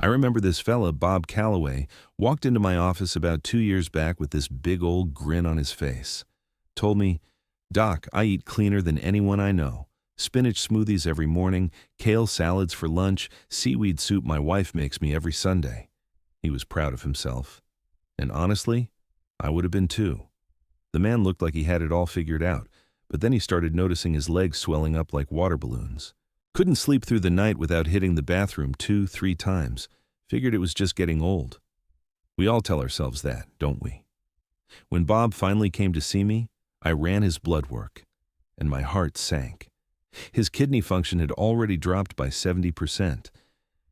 I remember this fella, Bob Calloway, walked into my office about 2 years back with this big old grin on his face. Told me, "Doc, I eat cleaner than anyone I know. Spinach smoothies every morning, kale salads for lunch, seaweed soup my wife makes me every Sunday." He was proud of himself. And honestly, I would have been too. The man looked like he had it all figured out, but then he started noticing his legs swelling up like water balloons. Couldn't sleep through the night without hitting the bathroom 2-3 times. Figured it was just getting old. We all tell ourselves that, don't we? When Bob finally came to see me, I ran his blood work, and my heart sank. His kidney function had already dropped by 70%.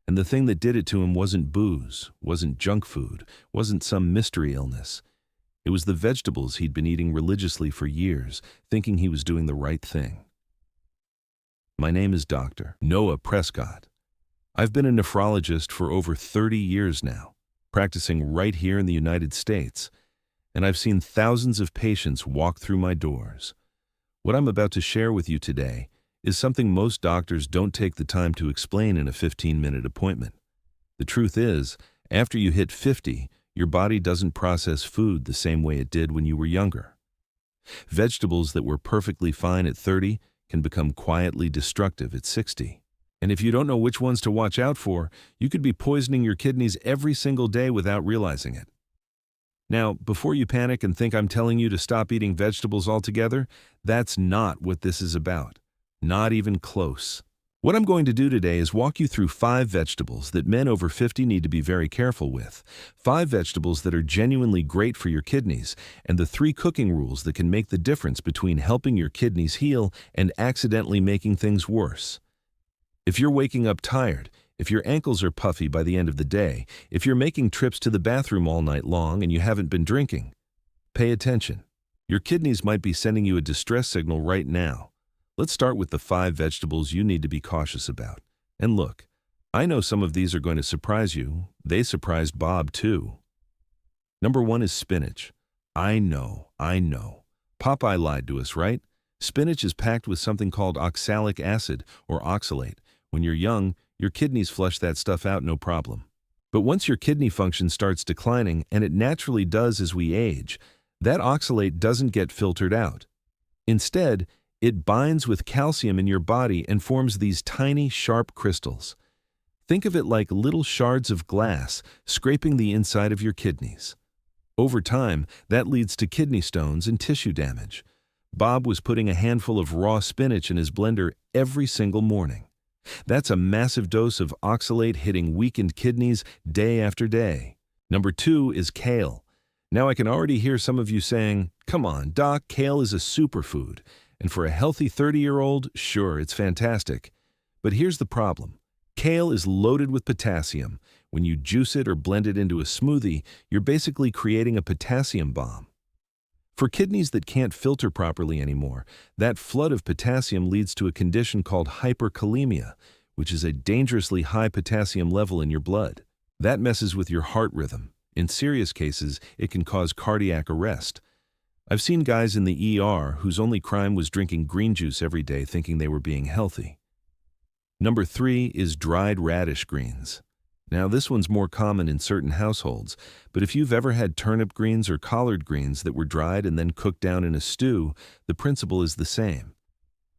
And the thing that did it to him wasn't booze, wasn't junk food, wasn't some mystery illness. It was the vegetables he'd been eating religiously for years, thinking he was doing the right thing. My name is Dr. Noah Prescott. I've been a nephrologist for over 30 years now, practicing right here in the United States, and I've seen thousands of patients walk through my doors. What I'm about to share with you today is something most doctors don't take the time to explain in a 15-minute appointment. The truth is, after you hit 50, your body doesn't process food the same way it did when you were younger. Vegetables that were perfectly fine at 30 can become quietly destructive at 60. And if you don't know which ones to watch out for, you could be poisoning your kidneys every single day without realizing it. Now, before you panic and think I'm telling you to stop eating vegetables altogether, that's not what this is about. Not even close. What I'm going to do today is walk you through 5 vegetables that men over 50 need to be very careful with, 5 vegetables that are genuinely great for your kidneys, and the 3 cooking rules that can make the difference between helping your kidneys heal and accidentally making things worse. If you're waking up tired, if your ankles are puffy by the end of the day, if you're making trips to the bathroom all night long and you haven't been drinking, pay attention. Your kidneys might be sending you a distress signal right now. Let's start with the 5 vegetables you need to be cautious about. And look, I know some of these are going to surprise you. They surprised Bob too. Number 1 is spinach. I know. Popeye lied to us, right? Spinach is packed with something called oxalic acid or oxalate. When you're young, your kidneys flush that stuff out no problem. But once your kidney function starts declining, and it naturally does as we age, that oxalate doesn't get filtered out. Instead, it binds with calcium in your body and forms these tiny, sharp crystals. Think of it like little shards of glass scraping the inside of your kidneys. Over time, that leads to kidney stones and tissue damage. Bob was putting a handful of raw spinach in his blender every single morning. That's a massive dose of oxalate hitting weakened kidneys day after day. Number 2 is kale. Now I can already hear some of you saying, "Come on, Doc, kale is a superfood. And for a healthy 30-year-old, sure, it's fantastic." But here's the problem. Kale is loaded with potassium. When you juice it or blend it into a smoothie, you're basically creating a potassium bomb. For kidneys that can't filter properly anymore, that flood of potassium leads to a condition called hyperkalemia, which is a dangerously high potassium level in your blood. That messes with your heart rhythm. In serious cases, it can cause cardiac arrest. I've seen guys in the ER whose only crime was drinking green juice every day thinking they were being healthy. Number 3 is dried radish greens. Now this one's more common in certain households, but if you've ever had turnip greens or collard greens that were dried and then cooked down in a stew, the principle is the same.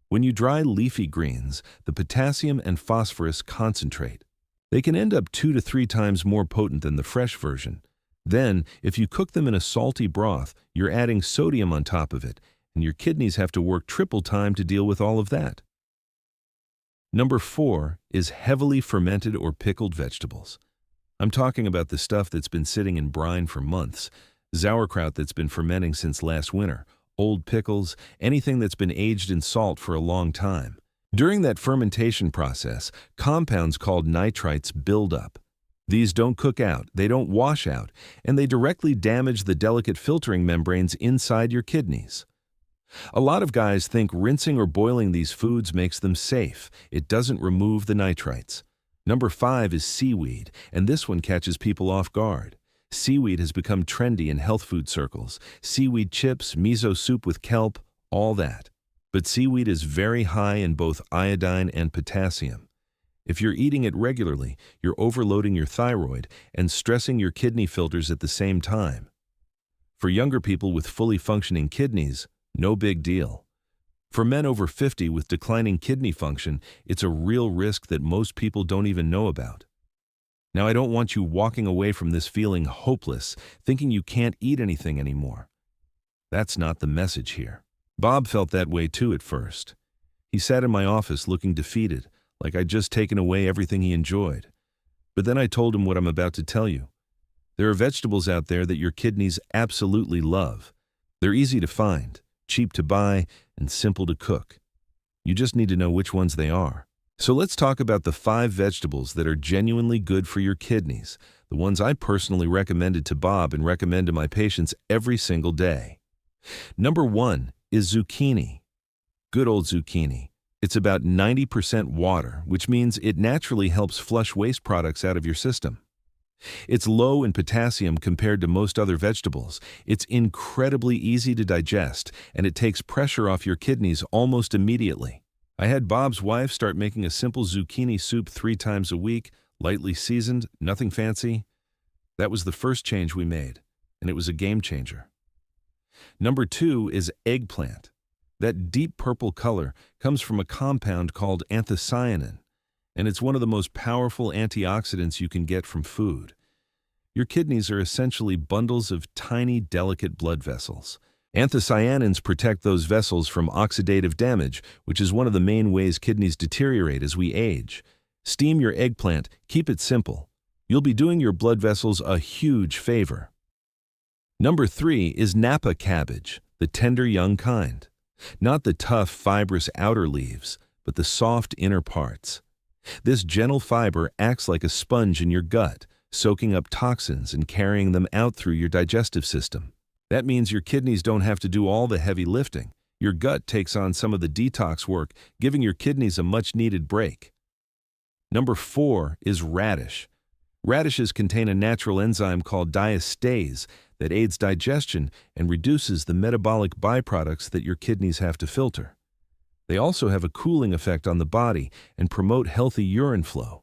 When you dry leafy greens, the potassium and phosphorus concentrate. They can end up 2 to 3 times more potent than the fresh version. Then, if you cook them in a salty broth, you're adding sodium on top of it, and your kidneys have to work triple time to deal with all of that. Number 4 is heavily fermented or pickled vegetables. I'm talking about the stuff that's been sitting in brine for months, sauerkraut that's been fermenting since last winter, old pickles, anything that's been aged in salt for a long time. During that fermentation process, compounds called nitrites build up. These don't cook out, they don't wash out, and they directly damage the delicate filtering membranes inside your kidneys. A lot of guys think rinsing or boiling these foods makes them safe. It doesn't remove the nitrites. Number 5 is seaweed, and this one catches people off guard. Seaweed has become trendy in health food circles. Seaweed chips, miso soup with kelp, all that. But seaweed is very high in both iodine and potassium. If you're eating it regularly, you're overloading your thyroid and stressing your kidney filters at the same time. For younger people with fully functioning kidneys, no big deal. For men over 50 with declining kidney function, it's a real risk that most people don't even know about. Now, I don't want you walking away from this feeling hopeless, thinking you can't eat anything anymore. That's not the message here. Bob felt that way too at first. He sat in my office looking defeated, like I'd just taken away everything he enjoyed. But then I told him what I'm about to tell you. There are vegetables out there that your kidneys absolutely love. They're easy to find, cheap to buy, and simple to cook. You just need to know which ones they are. So let's talk about the 5 vegetables that are genuinely good for your kidneys, the ones I personally recommended to Bob and recommend to my patients every single day. Number 1 is zucchini. Good old zucchini. It's about 90% water, which means it naturally helps flush waste products out of your system. It's low in potassium compared to most other vegetables. It's incredibly easy to digest, and it takes pressure off your kidneys almost immediately. I had Bob's wife start making a simple zucchini soup 3 times a week, lightly seasoned, nothing fancy. That was the first change we made, and it was a game changer. Number 2 is eggplant. That deep purple color comes from a compound called anthocyanin, and it's one of the most powerful antioxidants you can get from food. Your kidneys are essentially bundles of tiny, delicate blood vessels. Anthocyanins protect those vessels from oxidative damage, which is one of the main ways kidneys deteriorate as we age. Steam your eggplant, keep it simple. You'll be doing your blood vessels a huge favor. Number 3 is Napa cabbage, the tender young kind. Not the tough, fibrous outer leaves, but the soft inner parts. This gentle fiber acts like a sponge in your gut, soaking up toxins and carrying them out through your digestive system. That means your kidneys don't have to do all the heavy lifting. Your gut takes on some of the detox work, giving your kidneys a much-needed break. Number 4 is radish. Radishes contain a natural enzyme called diastase that aids digestion and reduces the metabolic byproducts that your kidneys have to filter. They also have a cooling effect on the body and promote healthy urine flow.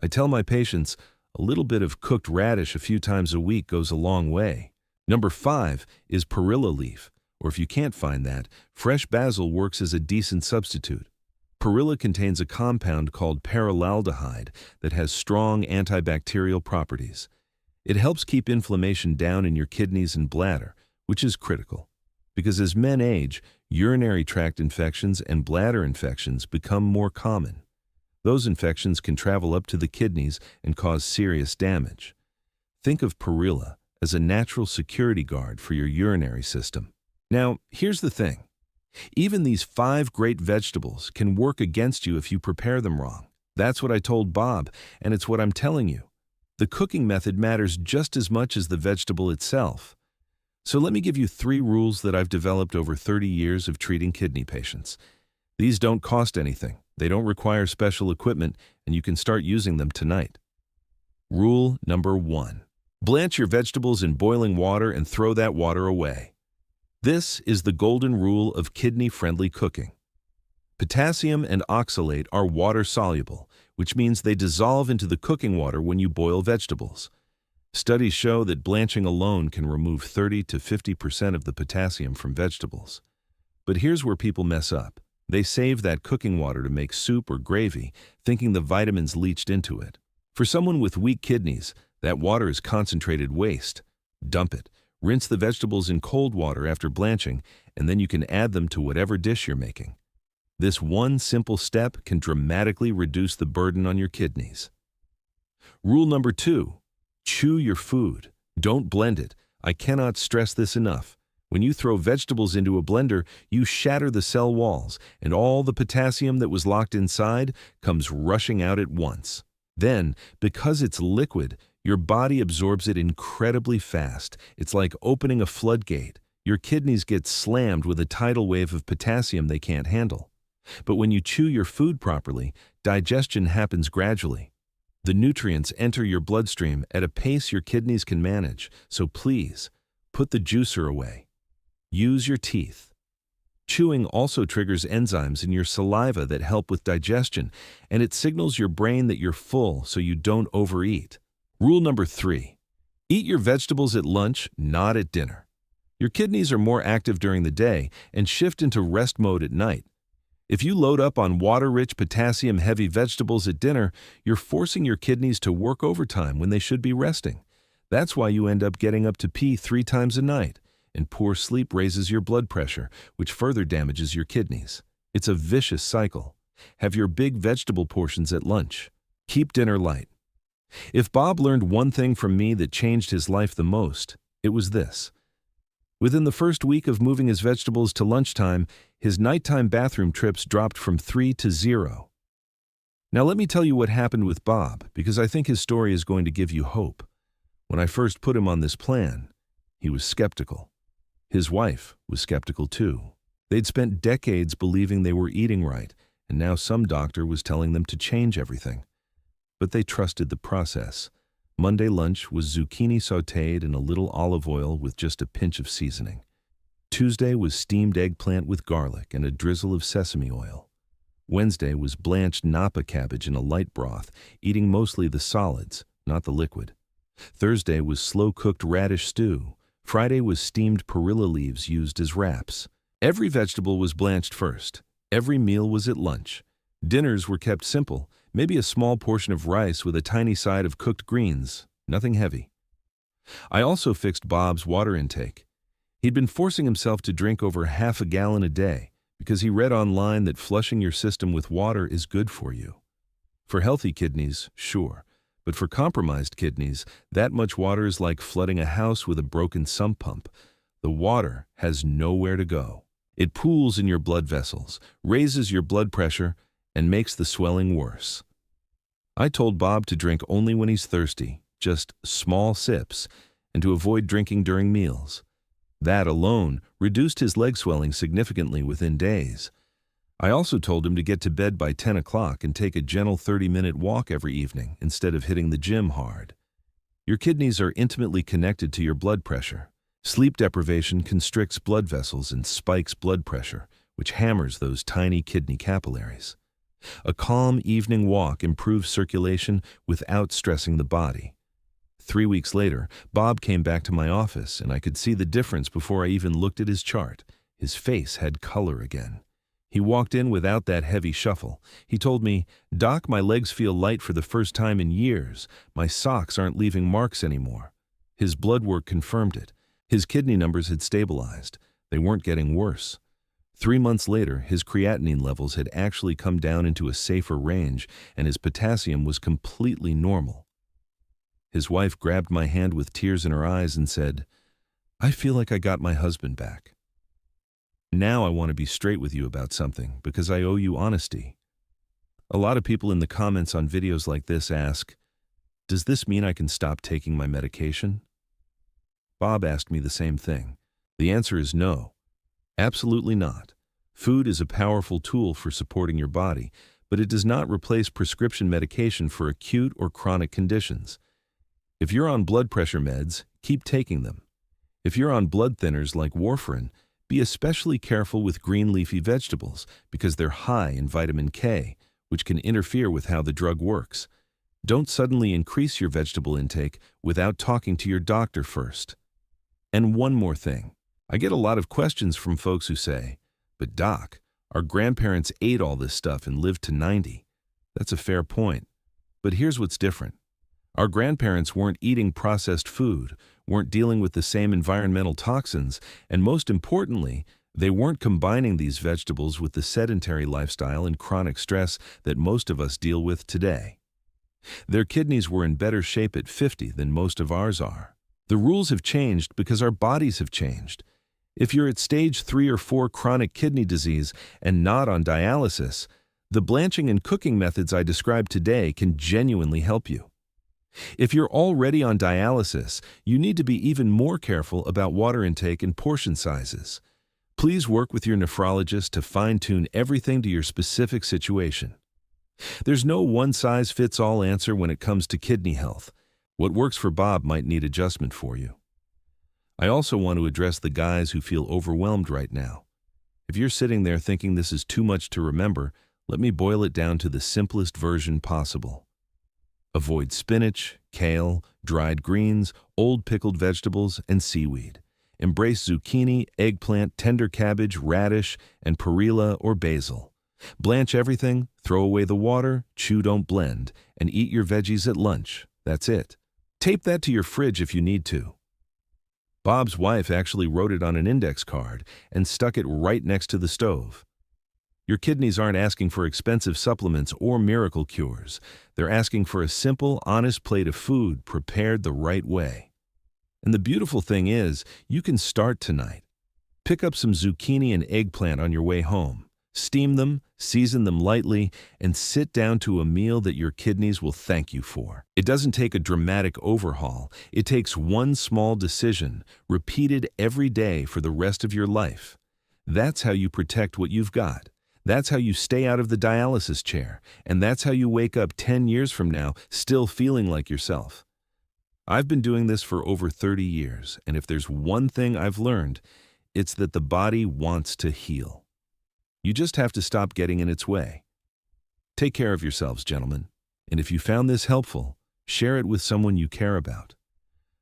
I tell my patients a little bit of cooked radish a few times a week goes a long way. Number 5 is perilla leaf, or if you can't find that, fresh basil works as a decent substitute. Perilla contains a compound called perillaldehyde that has strong antibacterial properties. It helps keep inflammation down in your kidneys and bladder, which is critical, because as men age, urinary tract infections and bladder infections become more common. Those infections can travel up to the kidneys and cause serious damage. Think of perilla as a natural security guard for your urinary system. Now, here's the thing. Even these 5 great vegetables can work against you if you prepare them wrong. That's what I told Bob, and it's what I'm telling you. The cooking method matters just as much as the vegetable itself. So let me give you 3 rules that I've developed over 30 years of treating kidney patients. These don't cost anything. They don't require special equipment, and you can start using them tonight. Rule number 1. Blanch your vegetables in boiling water and throw that water away. This is the golden rule of kidney-friendly cooking. Potassium and oxalate are water-soluble, which means they dissolve into the cooking water when you boil vegetables. Studies show that blanching alone can remove 30 to 50% of the potassium from vegetables. But here's where people mess up. They save that cooking water to make soup or gravy, thinking the vitamins leached into it. For someone with weak kidneys, that water is concentrated waste. Dump it. Rinse the vegetables in cold water after blanching, and then you can add them to whatever dish you're making. This one simple step can dramatically reduce the burden on your kidneys. Rule number 2. Chew your food. Don't blend it. I cannot stress this enough. When you throw vegetables into a blender, you shatter the cell walls, and all the potassium that was locked inside comes rushing out at once. Then, because it's liquid, your body absorbs it incredibly fast. It's like opening a floodgate. Your kidneys get slammed with a tidal wave of potassium they can't handle. But when you chew your food properly, digestion happens gradually. The nutrients enter your bloodstream at a pace your kidneys can manage, so please, put the juicer away. Use your teeth. Chewing also triggers enzymes in your saliva that help with digestion, and it signals your brain that you're full so you don't overeat. Rule number 3. Eat your vegetables at lunch, not at dinner. Your kidneys are more active during the day and shift into rest mode at night. If you load up on water-rich, potassium-heavy vegetables at dinner, you're forcing your kidneys to work overtime when they should be resting. That's why you end up getting up to pee 3 times a night, and poor sleep raises your blood pressure, which further damages your kidneys. It's a vicious cycle. Have your big vegetable portions at lunch. Keep dinner light. If Bob learned one thing from me that changed his life the most, it was this. Within the first week of moving his vegetables to lunchtime, his nighttime bathroom trips dropped from 3 to 0. Now let me tell you what happened with Bob, because I think his story is going to give you hope. When I first put him on this plan, he was skeptical. His wife was skeptical too. They'd spent decades believing they were eating right, and now some doctor was telling them to change everything. But they trusted the process. Monday lunch was zucchini sautéed in a little olive oil with just a pinch of seasoning. Tuesday was steamed eggplant with garlic and a drizzle of sesame oil. Wednesday was blanched Napa cabbage in a light broth, eating mostly the solids, not the liquid. Thursday was slow-cooked radish stew. Friday was steamed perilla leaves used as wraps. Every vegetable was blanched first. Every meal was at lunch. Dinners were kept simple, maybe a small portion of rice with a tiny side of cooked greens, nothing heavy. I also fixed Bob's water intake. He'd been forcing himself to drink over half a gallon a day because he read online that flushing your system with water is good for you. For healthy kidneys, sure, but for compromised kidneys, that much water is like flooding a house with a broken sump pump. The water has nowhere to go. It pools in your blood vessels, raises your blood pressure, and makes the swelling worse. I told Bob to drink only when he's thirsty, just small sips, and to avoid drinking during meals. That alone reduced his leg swelling significantly within days. I also told him to get to bed by 10 o'clock and take a gentle 30-minute walk every evening instead of hitting the gym hard. Your kidneys are intimately connected to your blood pressure. Sleep deprivation constricts blood vessels and spikes blood pressure, which hammers those tiny kidney capillaries. A calm evening walk improves circulation without stressing the body. 3 weeks later, Bob came back to my office, and I could see the difference before I even looked at his chart. His face had color again. He walked in without that heavy shuffle. He told me, "Doc, my legs feel light for the first time in years. My socks aren't leaving marks anymore." His blood work confirmed it. His kidney numbers had stabilized. They weren't getting worse. 3 months later, his creatinine levels had actually come down into a safer range, and his potassium was completely normal. His wife grabbed my hand with tears in her eyes and said, "I feel like I got my husband back. Now I want to be straight with you about something because I owe you honesty." A lot of people in the comments on videos like this ask, "Does this mean I can stop taking my medication?" Bob asked me the same thing. The answer is no. Absolutely not. Food is a powerful tool for supporting your body, but it does not replace prescription medication for acute or chronic conditions. If you're on blood pressure meds, keep taking them. If you're on blood thinners like warfarin, be especially careful with green leafy vegetables because they're high in vitamin K, which can interfere with how the drug works. Don't suddenly increase your vegetable intake without talking to your doctor first. And one more thing. I get a lot of questions from folks who say, "But Doc, our grandparents ate all this stuff and lived to 90. That's a fair point. But here's what's different. Our grandparents weren't eating processed food, weren't dealing with the same environmental toxins, and most importantly, they weren't combining these vegetables with the sedentary lifestyle and chronic stress that most of us deal with today. Their kidneys were in better shape at 50 than most of ours are. The rules have changed because our bodies have changed. If you're at stage 3 or 4 chronic kidney disease and not on dialysis, the blanching and cooking methods I described today can genuinely help you. If you're already on dialysis, you need to be even more careful about water intake and portion sizes. Please work with your nephrologist to fine-tune everything to your specific situation. There's no one-size-fits-all answer when it comes to kidney health. What works for Bob might need adjustment for you. I also want to address the guys who feel overwhelmed right now. If you're sitting there thinking this is too much to remember, let me boil it down to the simplest version possible. Avoid spinach, kale, dried greens, old pickled vegetables, and seaweed. Embrace zucchini, eggplant, tender cabbage, radish, and perilla or basil. Blanch everything, throw away the water, chew don't blend, and eat your veggies at lunch. That's it. Tape that to your fridge if you need to. Bob's wife actually wrote it on an index card and stuck it right next to the stove. Your kidneys aren't asking for expensive supplements or miracle cures. They're asking for a simple, honest plate of food prepared the right way. And the beautiful thing is, you can start tonight. Pick up some zucchini and eggplant on your way home. Steam them, season them lightly, and sit down to a meal that your kidneys will thank you for. It doesn't take a dramatic overhaul. It takes one small decision, repeated every day for the rest of your life. That's how you protect what you've got. That's how you stay out of the dialysis chair, and that's how you wake up 10 years from now still feeling like yourself. I've been doing this for over 30 years, and if there's one thing I've learned, it's that the body wants to heal. You just have to stop getting in its way. Take care of yourselves, gentlemen, and if you found this helpful, share it with someone you care about.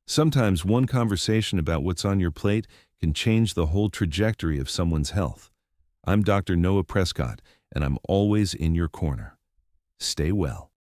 Sometimes one conversation about what's on your plate can change the whole trajectory of someone's health. I'm Dr. Noah Prescott, and I'm always in your corner. Stay well.